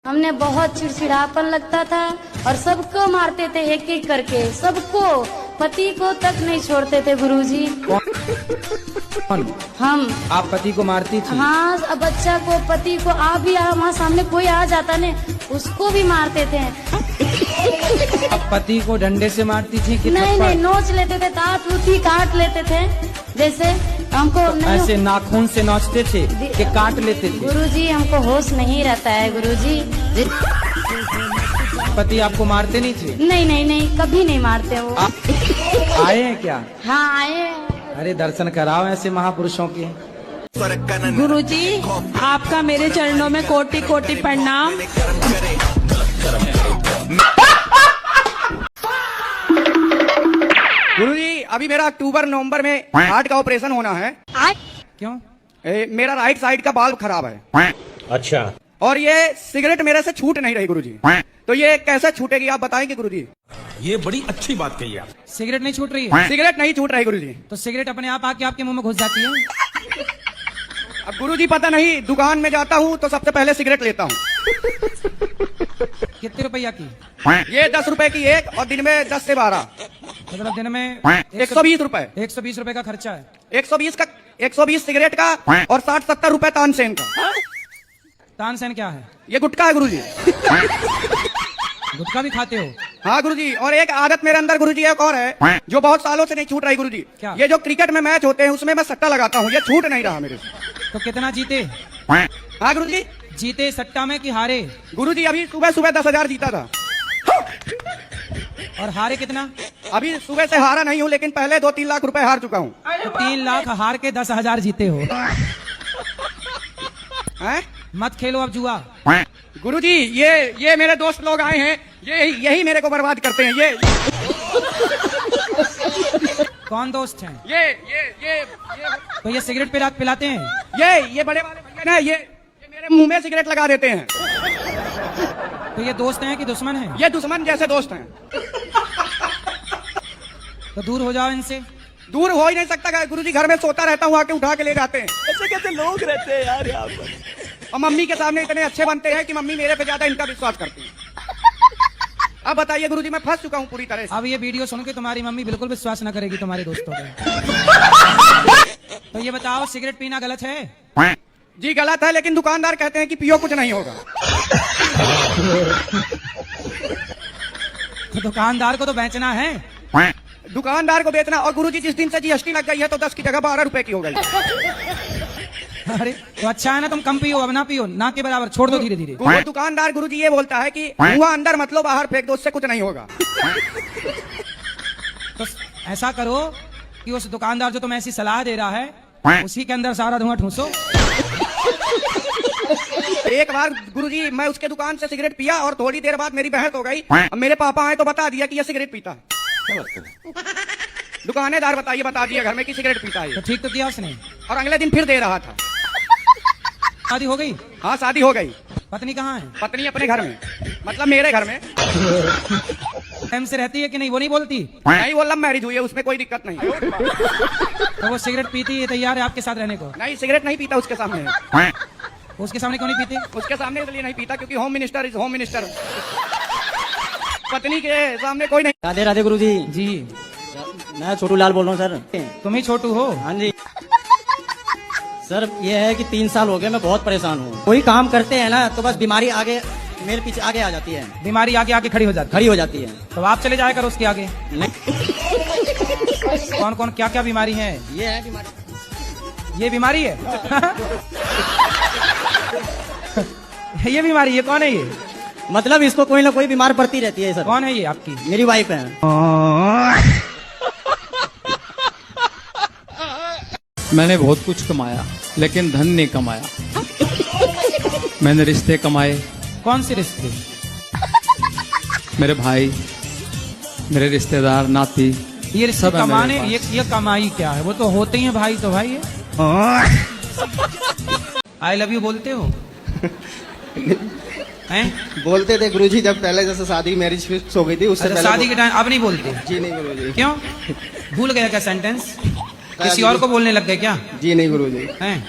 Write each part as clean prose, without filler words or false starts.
हमने बहुत चिड़चिड़ापन लगता था और सबको मारते थे एक एक करके, सबको, पति को तक नहीं छोड़ते थे गुरुजी। कौन? हम। आप पति को मारती थी? हाँ, अब बच्चा को, पति को, आप भी हमारे सामने कोई आ जाता ने उसको भी मारते थे। आप पति को डंडे से मारती थी कि नहीं नहीं, नोच लेते थे, दांत उठी काट लेते थे, जैसे हमको तो ऐसे नाखून से नोचते थे कि काट लेते थे? गुरुजी हमको होश नहीं रहता है गुरुजी। पति आपको मारते नहीं थे? नहीं नहीं नहीं, कभी नहीं मारते वो। आए हैं क्या? हाँ आए। अरे दर्शन कराओ ऐसे महापुरुषों के। गुरुजी, आपका मेरे चरणों में कोटि कोटि प्रणाम। गुरुजी, अभी मेरा अक्टूबर नवंबर में हार्ट का ऑपरेशन होना है। क्यों? मेरा राइट साइड का बाल्ब खराब है। अच्छा। और ये सिगरेट मेरे से छूट नहीं रही गुरुजी, तो ये कैसे छूटेगी आप बताएंगे गुरुजी? ये बड़ी अच्छी बात कही आप। सिगरेट नहीं छूट रही है? सिगरेट नहीं छूट रही गुरुजी। तो सिगरेट अपने आप आके आपके मुंह में घुस जाती है? अब गुरुजी पता नहीं, दुकान में जाता हूँ तो सबसे पहले सिगरेट लेता हूँ। कितने रुपया की? ये 10 रुपए की एक, और दिन में 10 से 12। मतलब दिन में 120 रुपए। 120 रुपए का खर्चा है? 120 सिगरेट का और 60-70 रुपए तानसेन का। तानसेन क्या है? ये गुटखा है गुरुजी। गुटखा भी खाते हो? हाँ गुरुजी, और एक आदत मेरे अंदर गुरुजी एक और है जो बहुत सालों से नहीं छूट रही गुरुजी। क्या? ये जो क्रिकेट में मैच होते हैं उसमें मैं सट्टा लगाता हूँ, ये छूट नहीं रहा मेरे से। तो कितना जीते? हाँ गुरुजी। जीते सट्टा में कि हारे? गुरुजी अभी सुबह सुबह 10,000 जीता था। और हारे कितना? अभी सुबह से हारा नहीं हूँ, लेकिन पहले 2-3 लाख रुपए हार चुका हूँ। तो 3 लाख हार के 10,000 जीते हो? हैं? मत खेलो अब जुआ। गुरुजी ये मेरे दोस्त लोग आए हैं, यही मेरे को बर्बाद करते हैं। ये कौन दोस्त हैं? ये तो ये सिगरेट पिलाते हैं? ये बड़े वाले भैया ना, ये मेरे मुंह में सिगरेट लगा देते हैं। तो ये दोस्त हैं कि दुश्मन हैं? ये दुश्मन जैसे दोस्त हैं। तो दूर हो जाओ इनसे। दूर हो ही नहीं सकता गुरुजी, घर में सोता रहता हूँ, आके उठा के ले जाते हैं। ऐसे कैसे लोग रहते हैं यार यहाँ पर। और मम्मी के सामने इतने अच्छे बनते हैं कि मम्मी मेरे पे ज्यादा इनका विश्वास करती है। अब बताइए गुरुजी, मैं फंस चुका हूँ पूरी तरह से। अब ये वीडियो सुन के तुम्हारी मम्मी बिल्कुल विश्वास न करेगी तुम्हारे दोस्तों पे। तो ये बताओ, सिगरेट पीना गलत है? जी गलत है, लेकिन दुकानदार कहते हैं कि पियो कुछ नहीं होगा। तो दुकानदार को तो बेचना है। दुकानदार को बेचना। और गुरुजी जिस दिन से GST लग गई है तो 10 की जगह 12 रुपए की हो गई। अरे तो अच्छा है ना, तुम कम पियो, अब ना पियो, ना के बराबर छोड़ दो धीरे धीरे। दुकानदार गुरुजी ये बोलता है कि हुआ अंदर मतलब बाहर फेंक दो, उससे कुछ नहीं होगा। तो ऐसा करो कि उस दुकानदार जो तुम्हें ऐसी सलाह दे रहा है उसी के अंदर सारा धुआं ठूसो। एक बार गुरुजी मैं उसके दुकान से सिगरेट पिया और थोड़ी देर बाद मेरी बहस हो गई। अब मेरे पापा आए तो बता दिया कि ये सिगरेट पीता है। दुकानेदार बता दिया घर में कि सिगरेट पीता है। तो ठीक तो किया उसने? और अगले दिन फिर दे रहा था। शादी हो गई? हाँ शादी हो गई। पत्नी कहाँ है? पत्नी अपने घर में, मतलब मेरे घर में। टाइम से रहती है कि नहीं, वो नहीं बोलती? नहीं, वो लव मैरिज हुई है, उसमें कोई दिक्कत नहीं। तो वो सिगरेट पीती है, तैयार है आपके साथ रहने को? नहीं, सिगरेट नहीं पीता उसके सामने। उसके सामने क्यों नहीं पीते? उसके सामने इसलिए नहीं पीता क्योंकि home minister is home minister. पत्नी के सामने कोई नहीं। राधे राधे गुरुजी। जी मैं छोटू लाल बोल रहा हूँ सर। तुम ही छोटू हो? हाँ जी सर, ये है कि 3 साल हो गए मैं बहुत परेशान हूँ। कोई काम करते हैं ना तो बस बीमारी आगे मेरे पीछे आगे आ जाती है। बीमारी आगे आगे खड़ी हो जाती है। तो आप चले जाया करो उसके आगे। नहीं। कौन कौन क्या क्या बीमारी है? ये है बीमारी। ये बीमारी है? ये बीमारी, ये कौन है ये? मतलब इसको कोई ना कोई बीमार पड़ती रहती है सर। कौन है ये आपकी? मेरी वाइफ है। मैंने बहुत कुछ कमाया लेकिन धन नहीं कमाया। मैंने रिश्ते कमाए। कौन से रिश्ते? मेरे भाई, मेरे रिश्तेदार, नाती, ये रिश्ते सब है कमाने, मेरे पास। ये कमाई क्या है? वो तो होते ही हैं भाई, तो भाई है। आई लव यू बोलते हो? हैं? बोलते थे गुरुजी, जब पहले जैसे शादी मैरिज फिक्स हो गई थी उससे अच्छा, पहले। शादी के टाइम अब नहीं बोलते? जी नहीं गुरुजी। क्यों? भूल गया क्या सेंटेंस? किसी और को बोलने लग गए क्या? जी नहीं गुरुजी। हैं?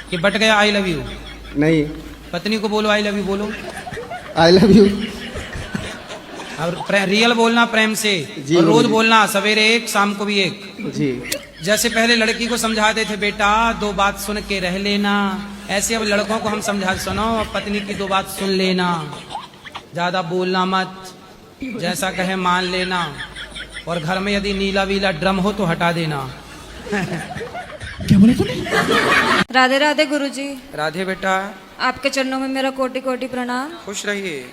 कि बट गया आई लव यू? नहीं। पत्नी को बोलो आई लव यू बोलो। I love you. और रियल बोलना प्रेम से, जी, और रोज गुरुजी। बोलना, सवेरे एक शाम को भी एक। जी जैसे पहले लड़की को समझाते थे बेटा 2 बात सुन के रह लेना, ऐसे अब लड़कों को हम समझा, सुनो पत्नी की 2 बात सुन लेना, ज्यादा बोलना मत, जैसा कहे मान लेना, और घर में यदि नीला वीला ड्रम हो तो हटा देना। राधे राधे गुरुजी, राधे बेटा, आपके चरणों में मेरा कोटि कोटि प्रणाम। खुश रहिए।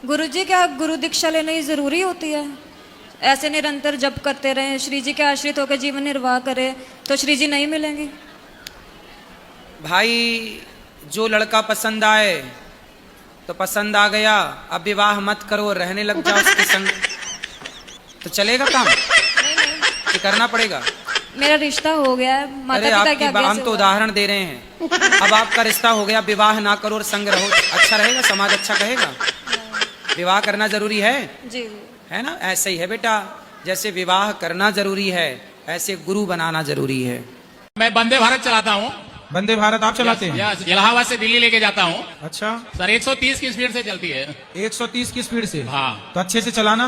गुरुजी, क्या गुरु दीक्षा लेनी जरूरी होती है? ऐसे निरंतर जप करते रहे, श्री जी के आश्रित होकर जीवन निर्वाह करे तो श्री जी नहीं मिलेंगी? भाई जो लड़का पसंद आए तो पसंद आ गया, अब विवाह मत करो, रहने लग जाओ उसके संग, तो चलेगा काम? ये करना पड़ेगा। मेरा रिश्ता हो गया है, अरे माता पिता आपकी के आज्ञा हम से तो हुआ। उदाहरण दे रहे हैं। अब आपका रिश्ता हो गया, विवाह ना करो और संग रहो, अच्छा रहेगा? समाज अच्छा कहेगा? विवाह करना जरूरी है, जी है ना? ऐसे ही है बेटा, जैसे विवाह करना जरूरी है ऐसे गुरु बनाना जरूरी है। मैं वंदे भारत चलाता हूँ। वंदे भारत आप चलाते हैं? यस, इलाहाबाद से दिल्ली लेके जाता हूँ अच्छा, सर। 130 की स्पीड से चलती है। 130 की स्पीड से? हाँ। तो अच्छे से चलाना।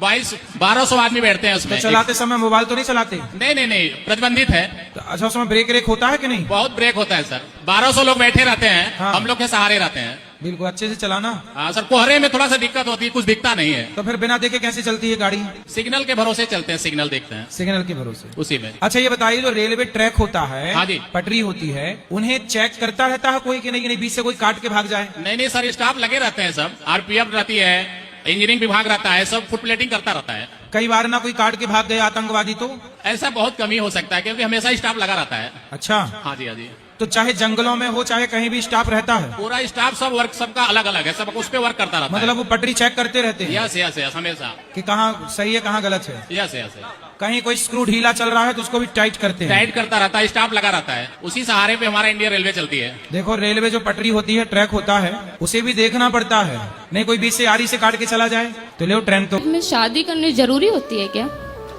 1200 आदमी बैठते हैं उसमें। तो चलाते समय मोबाइल तो नहीं चलाते? नहीं, प्रतिबंधित है। तो अच्छा, उसमें ब्रेक व्रेक होता है कि नहीं? बहुत ब्रेक होता है सर। 1200 लोग बैठे रहते हैं, हाँ। हम लोग के सहारे रहते हैं। बिल्कुल अच्छे से चलाना। हाँ सर, कोहरे में थोड़ा सा दिक्कत होती है, कुछ दिखता नहीं है। तो फिर बिना देखे कैसे चलती है गाड़ी? सिग्नल के भरोसे चलते हैं, सिग्नल देखते हैं सिग्नल के भरोसे। उसी में। अच्छा ये बताइए, जो रेलवे ट्रैक होता है, हाँ जी। पटरी होती है, उन्हें चेक करता रहता है कोई कि नहीं, कि नहीं बीच से कोई काट के भाग जाए? नहीं सर, स्टाफ लगे रहते हैं सब, आरपीएफ रहती है, इंजीनियरिंग विभाग रहता है, सब फुट प्लेटिंग करता रहता है। कई बार ना कोई काट के भाग गए आतंकवादी तो? ऐसा बहुत कमी हो सकता है, क्योंकि हमेशा स्टाफ लगा रहता है। अच्छा, हाँ जी, हाँ जी। तो चाहे जंगलों में हो चाहे कहीं भी स्टाफ रहता है? पूरा स्टाफ सब वर्क सबका अलग अलग है, सब उस पे वर्क करता रहता मतलब वो पटरी चेक करते रहते है। हैं यस यस यस, हमेशा। कि कहाँ सही है कहाँ गलत है? Yes yes. कहीं कोई स्क्रू ढीला चल रहा है तो उसको भी टाइट करते हैं? टाइट करता रहता है, स्टाफ लगा रहता है, उसी सहारे पे हमारा इंडियन रेलवे चलती है। देखो रेलवे जो पटरी होती है, ट्रैक होता है, उसे भी देखना पड़ता है, नहीं कोई बीच से आरी से काट के चला जाए तो ले ट्रेन तो। में शादी करनी जरूरी होती है क्या?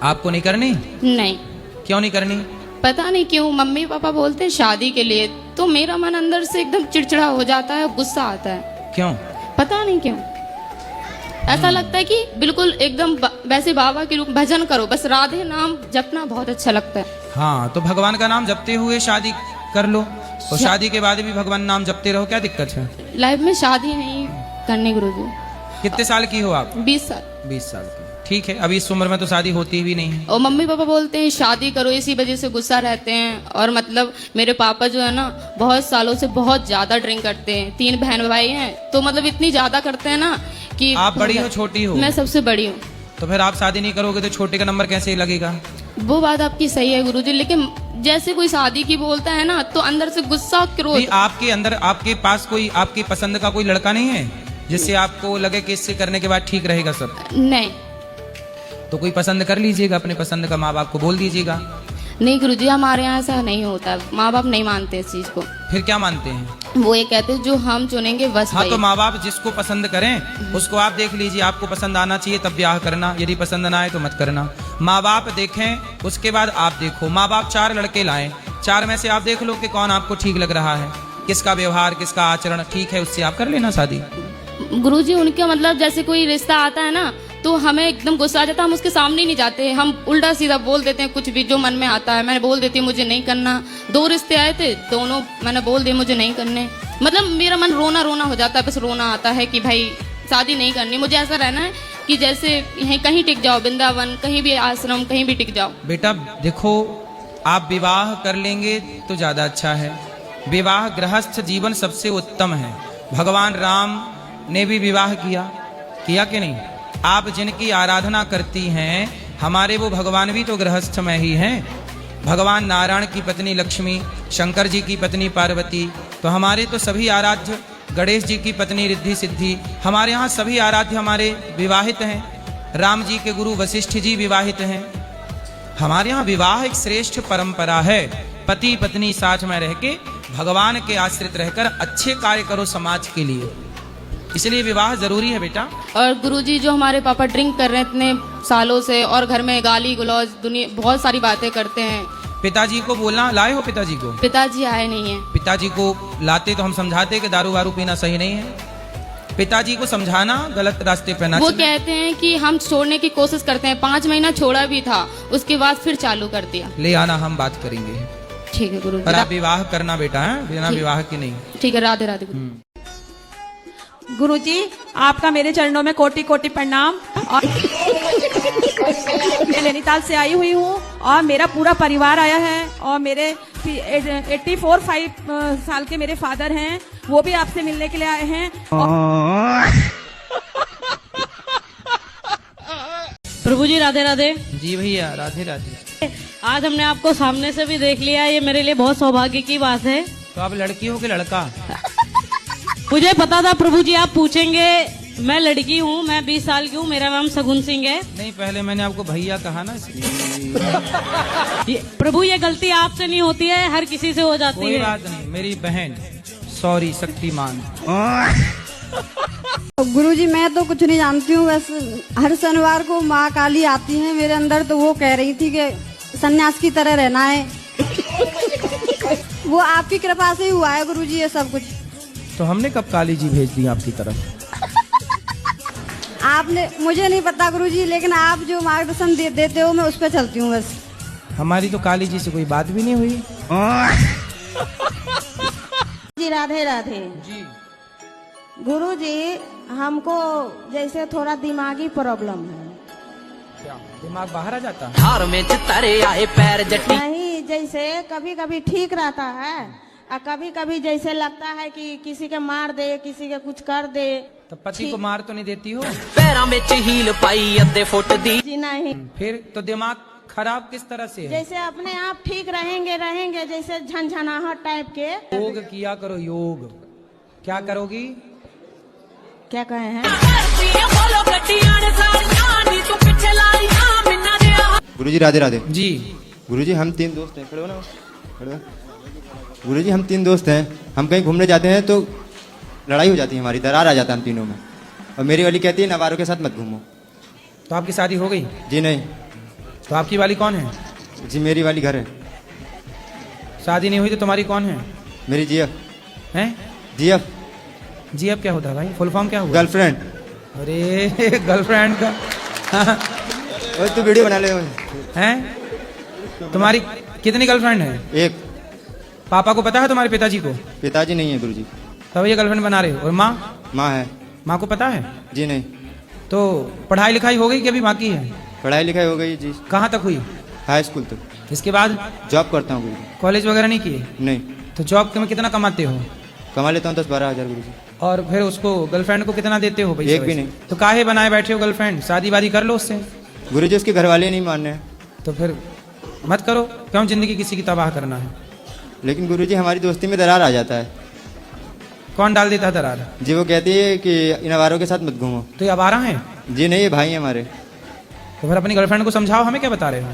आपको नहीं करनी? नहीं, क्यों नहीं करनी? पता नहीं क्यों मम्मी पापा बोलते हैं शादी के लिए, तो मेरा मन अंदर से एकदम चिड़चिड़ा हो जाता है, गुस्सा आता है। क्यों? पता नहीं क्यों, ऐसा लगता है कि बिल्कुल एकदम वैसे बाबा के रूप भजन करो, बस राधे नाम जपना बहुत अच्छा लगता है। हाँ, तो भगवान का नाम जपते हुए शादी कर लो, और शादी के बाद भी भगवान नाम जपते रहो, क्या दिक्कत है? लाइफ में शादी नहीं करनी गुरुजी। कितने साल की हो आप? 20 साल। 20 साल की, ठीक है। अभी इस उम्र में तो शादी होती भी नहीं है। और मम्मी पापा बोलते हैं शादी करो, इसी वजह से गुस्सा रहते हैं। और मतलब मेरे पापा जो है ना, बहुत सालों से बहुत ज्यादा ड्रिंक करते हैं, 3 बहन भाई हैं, तो मतलब इतनी ज्यादा करते हैं ना कि। आप बड़ी हो छोटी हो? मैं सबसे बड़ी हूँ। तो फिर आप शादी नहीं करोगे तो छोटे का नंबर कैसे लगेगा? वो बात आपकी सही है गुरुजी, लेकिन जैसे कोई शादी की बोलता है ना, तो अंदर से गुस्सा क्रोध। नहीं, आपके अंदर, आपके पास कोई आपकी पसंद का कोई लड़का नहीं है जिससे आपको लगे कि इससे करने के बाद ठीक रहेगा सब? नहीं। तो कोई पसंद कर लीजिएगा, अपने पसंद का, माँ बाप को बोल दीजिएगा। नहीं गुरुजी, हमारे यहाँ ऐसा नहीं होता, माँ बाप नहीं मानते इस चीज को। फिर क्या मानते हैं? वो ये कहते हैं जो हम चुनेंगे बस हाँ, वही। तो माँ बाप जिसको पसंद करें उसको आप देख लीजिए, आपको पसंद आना चाहिए तब ब्याह करना, यदि पसंद ना आए तो मत करना। माँ बाप देखें, उसके बाद आप देखो। माँ बाप 4 लड़के लाएं, 4 में से आप देख लो कि कौन आपको ठीक लग रहा है, किसका व्यवहार किसका आचरण ठीक है, उससे आप कर लेना शादी। गुरुजी उनका मतलब जैसे कोई रिश्ता आता है ना, तो हमें एकदम गुस्सा आ जाता है, हम उसके सामने नहीं जाते, हम उल्टा सीधा बोल देते हैं, कुछ भी जो मन में आता है। मैंने बोल देती मुझे नहीं करना। 2 रिश्ते आए थे, दोनों मैंने बोल दिए मुझे नहीं करने। मतलब मेरा मन रोना रोना हो जाता है, बस रोना आता है कि भाई शादी नहीं करनी। मुझे ऐसा रहना है कि जैसे यहीं कहीं टिक जाओ, वृंदावन, कहीं भी आश्रम, कहीं भी टिक जाओ। बेटा देखो, आप विवाह कर लेंगे तो ज्यादा अच्छा है। विवाह गृहस्थ जीवन सबसे उत्तम है। भगवान राम ने भी विवाह किया कि नहीं? आप जिनकी आराधना करती हैं, हमारे वो भगवान भी तो गृहस्थ में ही हैं। भगवान नारायण की पत्नी लक्ष्मी, शंकर जी की पत्नी पार्वती, तो हमारे तो सभी आराध्य, गणेश जी की पत्नी रिद्धि सिद्धि, हमारे यहाँ सभी आराध्य हमारे विवाहित हैं। राम जी के गुरु वशिष्ठ जी विवाहित हैं। हमारे यहाँ विवाह एक श्रेष्ठ परंपरा है। पति पत्नी साथ में रह के भगवान के आश्रित रहकर अच्छे कार्य करो समाज के लिए, इसलिए विवाह जरूरी है बेटा। और गुरुजी जो हमारे पापा ड्रिंक कर रहे हैं इतने सालों से, और घर में गाली गलौज दुनिया बहुत सारी बातें करते हैं। पिताजी को बोलना, लाए हो पिताजी को? पिताजी आए नहीं है। पिताजी को लाते तो हम समझाते कि दारू वारू पीना सही नहीं है, पिताजी को समझाना गलत रास्ते पे ना वो चले। कहते हैं कि हम छोड़ने की कोशिश करते हैं, 5 महीना छोड़ा भी था, उसके बाद फिर चालू कर दिया। ले आना, हम बात करेंगे। ठीक है गुरु पर आप जी, विवाह करना बेटा है, बिना ठीक। विवाह के नहीं। ठीक है, राधे राधे गुरु। गुरुजी आपका मेरे चरणों में कोटि कोटि प्रणाम। और मैं नैनीताल से आई हुई हूँ और मेरा पूरा परिवार आया है और मेरे 84 साल के मेरे फादर हैं, वो भी आपसे मिलने के लिए आए हैं। प्रभु जी राधे राधे। जी भैया, राधे राधे। आज हमने आपको सामने से भी देख लिया, ये मेरे लिए बहुत सौभाग्य की बात है। तो आप लड़की हो कि लड़का? मुझे पता था प्रभु जी आप पूछेंगे। मैं लड़की हूँ, मैं 20 साल की हूँ, मेरा नाम सगुन सिंह है। नहीं, पहले मैंने आपको भैया कहा ना, इसलिए। प्रभु ये गलती आपसे नहीं होती है, हर किसी से हो जाती कोई है। बात नहीं, मेरी बहन। सॉरी शक्तिमान। गुरुजी मैं तो कुछ नहीं जानती हूँ, बस हर शनिवार को माँ काली आती है मेरे अंदर, तो वो कह रही थी कि सन्यास की तरह रहना है। वो आपकी कृपा से ही हुआ है गुरुजी ये सब कुछ। तो हमने कब काली जी भेज दी आपकी तरफ? आपने, मुझे नहीं पता गुरुजी, लेकिन आप जो मार्गदर्शन देते हो मैं उस पर चलती हूँ बस। हमारी तो काली जी से कोई बात भी नहीं हुई। जी राधे राधे। जी गुरुजी हमको जैसे थोड़ा दिमागी प्रॉब्लम है। क्या दिमाग बाहर आ जाता है? नहीं, जैसे कभी कभी ठीक रहता है और कभी कभी जैसे लगता है कि किसी के मार दे, किसी के कुछ कर दे। तो पति को मार तो नहीं देती हो? जी नहीं। फिर तो दिमाग खराब किस तरह से है? जैसे अपने आप ठीक रहेंगे जैसे झनझनाहट टाइप के। योग किया करो, योग। क्या करोगी? क्या कहे हैं? गुरुजी राधे राधे। जी गुरुजी हम 3 दोस्त हैं, खड़े हो ना, खड़े हो। गुरुजी हम 3 दोस्त हैं, हम कहीं घूमने जाते हैं तो लड़ाई हो जाती है, हमारी दरार आ जाता है हम तीनों में। और मेरी वाली कहती है नवारों के साथ मत घूमो। तो आपकी शादी हो गई? जी नहीं। तो आपकी वाली कौन है? जी मेरी वाली घर है। शादी नहीं हुई तो तुम्हारी कौन है? मेरी जीएफ हैं? जीएफ जी अब क्या होता है भाई? फुल फॉर्म क्या हुआ? गर्लफ्रेंड। अरे गर्लफ्रेंड का और तू वीडियो बना ले। हैं? तुम्हारी कितनी गर्लफ्रेंड है? एक। पापा को पता है तुम्हारे पिताजी को? पिताजी नहीं है गुरुजी। तब ये गर्लफ्रेंड बना रहे हो। और माँ? माँ है। माँ को पता है? जी नहीं। तो पढ़ाई लिखाई हो गई कि अभी बाकी है? पढ़ाई लिखाई हो गई जी, कहाँ तक हुई? हाई स्कूल तक। इसके बाद जॉब करता हूँ गुरुजी। कॉलेज वगैरह नहीं किए? नहीं। तो जॉब में कितना कमाते हो? कमा लेता हूँ 10-12 हज़ार गुरुजी। और फिर उसको गर्लफ्रेंड को कितना देते हो भाई? एक भी नहीं। तो काहे बनाए बैठे हो गर्लफ्रेंड? शादी वादी कर लो उससे। गुरुजी उसके घर वाले नहीं मान रहे हैं। तो फिर मत करो, क्यों जिंदगी किसी की तबाह करना है? लेकिन गुरुजी हमारी दोस्ती में दरार आ जाता है। कौन डाल देता है दरार? जी वो कहती है कि इन आवारों के साथ मत घूमो। तो ये आवारा है? जी नहीं, ये भाई हैं हमारे। तो फिर अपनी गर्लफ्रेंड को समझाओ, हमें क्या बता रहे हो?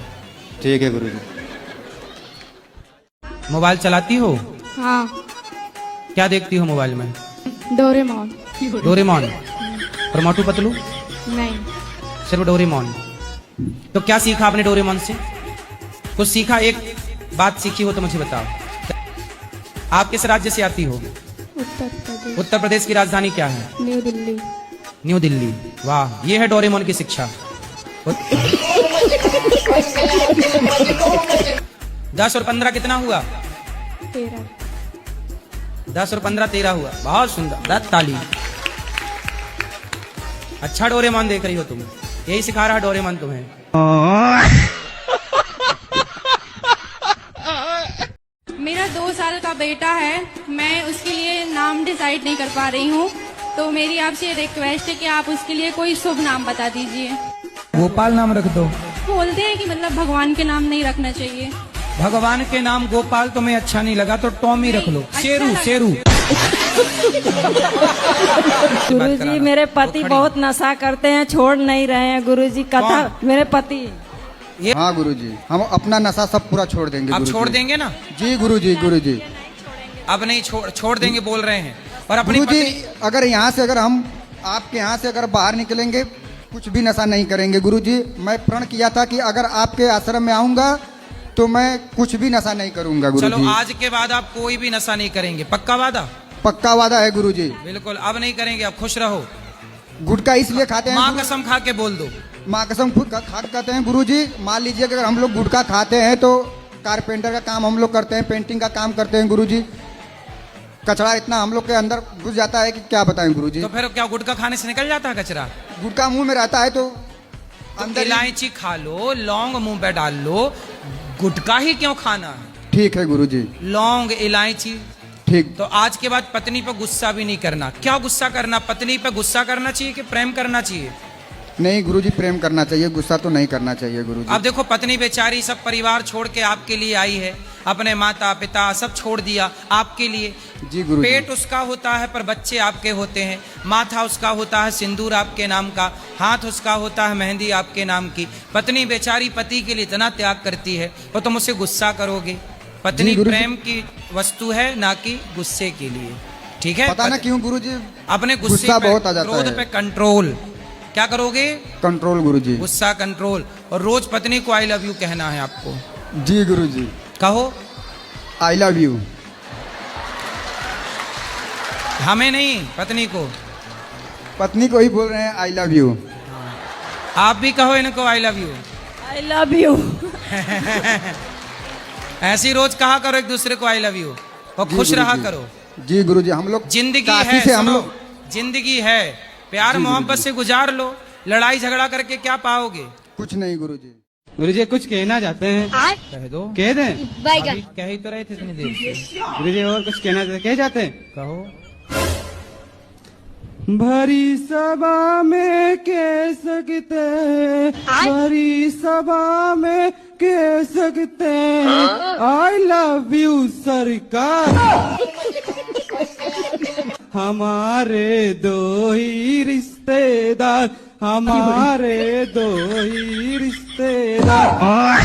ठीक है गुरुजी। मोबाइल चलाती हो? हाँ। क्या देखती हो मोबाइल में? डोरेमोन। डोरेमोन और मोटू पतलू? नहीं। सिर्फ डोरेमोन। तो क्या सीखा आपने डोरेमोन से? कुछ सीखा? एक बात सीखी हो तो मुझे बताओ। आप किस राज्य से आती हो? उत्तर प्रदेश। उत्तर प्रदेश की राजधानी क्या है? न्यू दिल्ली। न्यू दिल्ली। वाह, ये है डोरेमोन की शिक्षा। 10 और 15 कितना हुआ? 13। 10 और 15 13 हुआ। बहुत सुंदर, दाद ताली। अच्छा डोरेमोन देख रही हो तुम, यही सिखा रहा डोरेमोन तुम्हें। मेरा 2 साल का बेटा है, मैं उसके लिए नाम डिसाइड नहीं कर पा रही हूँ, तो मेरी आपसे रिक्वेस्ट है कि आप उसके लिए कोई शुभ नाम बता दीजिए। गोपाल नाम रख दो। बोलते हैं कि मतलब भगवान के नाम नहीं रखना चाहिए। भगवान के नाम गोपाल तुम्हें अच्छा नहीं लगा तो टॉमी रख लो। शेरू शेरू। गुरुजी मेरे पति बहुत नशा करते हैं, छोड़ नहीं रहे हैं गुरुजी। कथा मेरे पति। हाँ गुरुजी, हम अपना नशा सब पूरा छोड़ देंगे। आप छोड़ देंगे ना? जी गुरुजी। गुरुजी अब नहीं छोड़ देंगे बोल रहे हैं। और अपनी गुरुजी अगर यहाँ से, अगर हम आपके यहाँ से अगर बाहर निकलेंगे कुछ भी नशा नहीं करेंगे गुरुजी। मैं प्रण किया था कि अगर आपके आश्रम में आऊंगा तो मैं कुछ भी नशा नहीं करूंगा गुरुजी। चलो आज के बाद आप कोई भी नशा नहीं करेंगे, पक्का वादा? पक्का वादा है गुरुजी। बिल्कुल अब नहीं करेंगे, अब खुश रहो। गुटखा इसलिए खाते हैं माँ कसम खा के बोल दो। माँ कसम खा कहते हैं गुरुजी। मान लीजिए कि अगर हम लोग गुटखा खाते हैं तो कारपेंटर का काम हम लोग करते हैं, पेंटिंग का काम करते हैं गुरुजी। कचरा इतना हम लोग के अंदर घुस जाता है कि क्या बताएं गुरुजी। तो फिर क्या गुटखा खाने से निकल जाता है कचरा? गुटखा मुंह में रहता है तो अंदर इलायची खा लो, लौंग मुंह पे डाल लो, गुटखा ही क्यों खाना है? ठीक है गुरुजी। लौंग इलायची ठीक। तो आज के बाद पत्नी पर गुस्सा भी नहीं करना। क्या गुस्सा करना? पत्नी पर गुस्सा करना चाहिए कि प्रेम करना चाहिए? नहीं गुरुजी, प्रेम करना चाहिए, गुस्सा तो नहीं करना चाहिए गुरुजी। अब देखो पत्नी बेचारी सब परिवार छोड़ के आपके लिए आई है, अपने माता पिता सब छोड़ दिया आपके लिए। जी गुरुजी। पेट उसका होता है पर बच्चे आपके होते हैं, माथा उसका होता है सिंदूर आपके नाम का, हाथ उसका होता है मेहंदी आपके नाम की। पत्नी बेचारी पति के लिए इतना त्याग करती है और तुम उससे गुस्सा करोगे? पत्नी प्रेम की वस्तु है, ना कि गुस्से के लिए। ठीक है? पता ना क्यों गुरुजी अपने गुस्से बहुत आ जाता है। क्रोध पे कंट्रोल। क्या करोगे? कंट्रोल गुरुजी। गुस्सा कंट्रोल। और रोज पत्नी को आई लव यू कहना है आपको। जी गुरुजी। कहो आई लव यू। हमें नहीं, पत्नी को। पत्नी को ही बोल रहे हैं आई लव यू। आप भी कहो इनको I love you. I love you. ऐसी रोज कहा करो एक दूसरे को आई लव यू और खुश रहा करो। जी गुरुजी। हम लोग जिंदगी काफी है, से हम सुनो, लोग जिंदगी है, प्यार मोहब्बत से गुजार लो। लड़ाई झगड़ा करके क्या पाओगे? कुछ नहीं गुरुजी। गुरुजी कुछ कहना चाहते हैं? कह दो। कह दें? अभी कह ही तो रहे थे इतनी देर से। गुरुजी और कुछ कहना कह जाते हैं? कहो। भरी सभा में कह सकते हैं, भरी सभा में कह सकते हैं आई लव यू सरकार। हमारे दो ही रिश्तेदार, हमारे दो ही रिश्तेदार।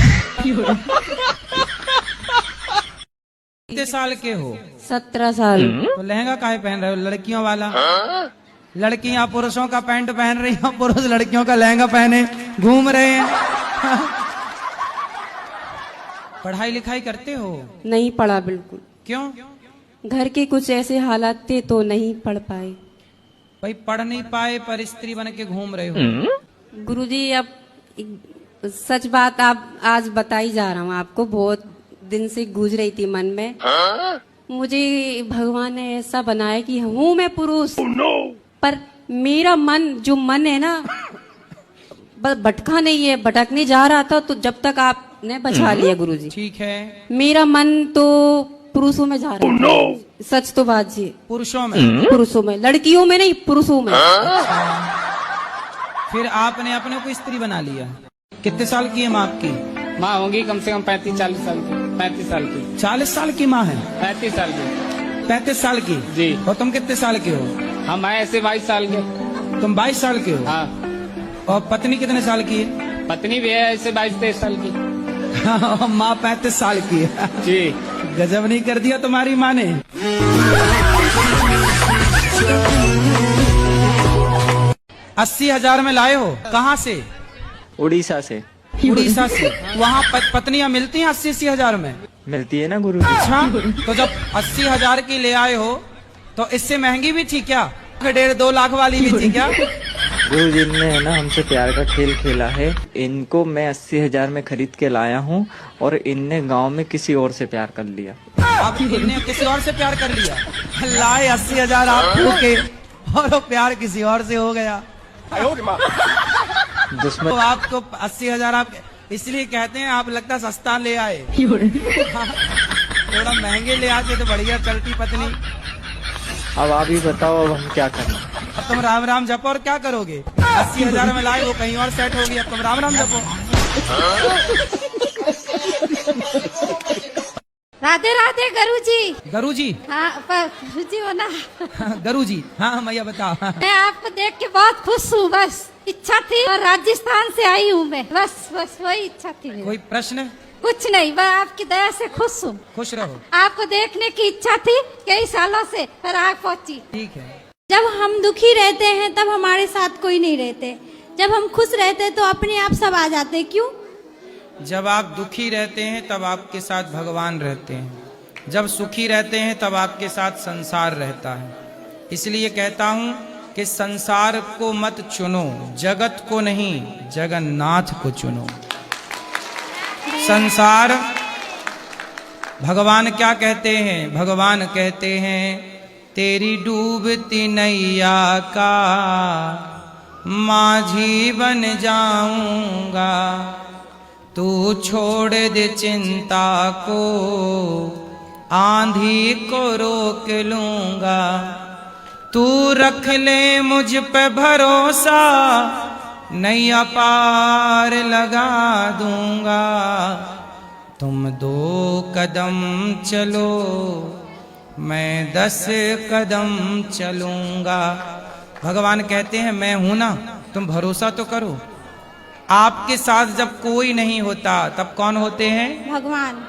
कितने साल के हो? 17 साल। तो लहंगा काहे पहन रहे हो? लड़कियों वाला। लड़कियां पुरुषों का पैंट पहन रही हैं, पुरुष लड़कियों का लहंगा पहने घूम रहे हैं। पढ़ाई लिखाई करते हो? नहीं पढ़ा बिल्कुल। क्यों? घर के कुछ ऐसे हालात थे तो नहीं पढ़ पाए। भाई पढ़ नहीं पाए पर स्त्री बन के घूम रहे हो। गुरुजी अब सच बात आप आज बताई जा रहा हूँ आपको। बहुत दिन से गूंज रही थी मन में। मुझे भगवान ने ऐसा बनाया कि हूँ मैं पुरुष, पर मेरा मन जो मन है ना भटका नहीं है, भटकने जा रहा था। तो जब तक आपने बचा लिया गुरुजी। ठीक है। मेरा मन तो पुरुषों में जा रहा है। सच तो बात जी। पुरुषों में? पुरुषों में, लड़कियों में नहीं, पुरुषों में। फिर आपने अपने को स्त्री बना लिया। कितने साल की है माँ आपकी? माँ होंगी कम से कम 35-40 साल की। 35 साल की। 40 साल की माँ है? 35 साल की। 35 साल की? जी। और तुम कितने साल के हो? हम आए ऐसे 22 साल के। तुम 22 साल के हो? हाँ। और पत्नी कितने साल की है? पत्नी भी है ऐसे 22-23 साल की। माँ 35 साल की है। जी। गजब नहीं कर दिया तुम्हारी माँ ने। 80,000 में लाए हो? कहाँ से? उड़ीसा से। उड़ीसा से? वहाँ पत्नियाँ मिलती हैं 80-80 हजार में? मिलती है ना गुरु जी। अच्छा, तो जब 80,000 की ले आए हो तो इससे महंगी भी थी क्या? 1.5-2 लाख वाली भी थी क्या? गुरु जी ने है ना हमसे प्यार का खेल खेला है। इनको मैं 80,000 में खरीद के लाया हूँ और इनने गांव में किसी और से प्यार कर लिया। अब इनने किसी और से प्यार कर लिया? लाए 80,000 आपको के और वो प्यार किसी और से हो गया। दुश्मन। तो आपको 80,000 आप इसलिए कहते हैं आप लगता सस्ता ले आए। थोड़ा महंगे ले आते तो बढ़िया चलती पत्नी। अब आप ही बताओ अब हम क्या करें। अब तुम राम राम जपो और क्या करोगे? 80,000 में लाए वो कहीं और सेट होगी, अब तुम राम राम जपो। राधे राधे गुरुजी। गुरुजी? हाँ गुरुजी हो ना? गुरुजी। हाँ मैया बताओ। मैं आपको देख के बहुत खुश हूँ। बस इच्छा थी और राजस्थान से आई हूँ मैं। बस वही इच्छा थी मेरी। कोई प्रश्न? कुछ नहीं, मैं आपकी दया से खुश हूँ। खुश रहो। आपको देखने की इच्छा थी कई सालों से, पर आ पहुँची। ठीक है। जब हम दुखी रहते हैं तब हमारे साथ कोई नहीं रहते, जब हम खुश रहते तो अपने आप सब आ जाते। क्यों? जब आप दुखी रहते हैं तब आपके साथ भगवान रहते हैं, जब सुखी रहते हैं तब आपके साथ संसार रहता है। इसलिए कहता हूं कि संसार को मत चुनो, जगत को नहीं, जगन्नाथ को चुनो। संसार, भगवान क्या कहते हैं? भगवान कहते हैं तेरी डूबती नैया का माझी बन जाऊंगा, तू छोड़ दे चिंता को, आंधी को रोक लूंगा, तू रख ले मुझ पे भरोसा, नैया पार लगा दूंगा। तुम 2 कदम चलो, मैं 10 कदम चलूंगा। भगवान कहते हैं मैं हूं ना, तुम भरोसा तो करो। आपके साथ जब कोई नहीं होता तब कौन होते हैं? भगवान।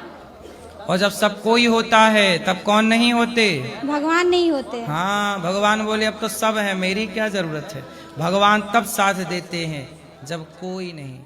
और जब सब कोई होता है तब कौन नहीं होते? भगवान नहीं होते। हाँ, भगवान बोले अब तो सब है, मेरी क्या जरूरत है। भगवान तब साथ देते हैं जब कोई नहीं।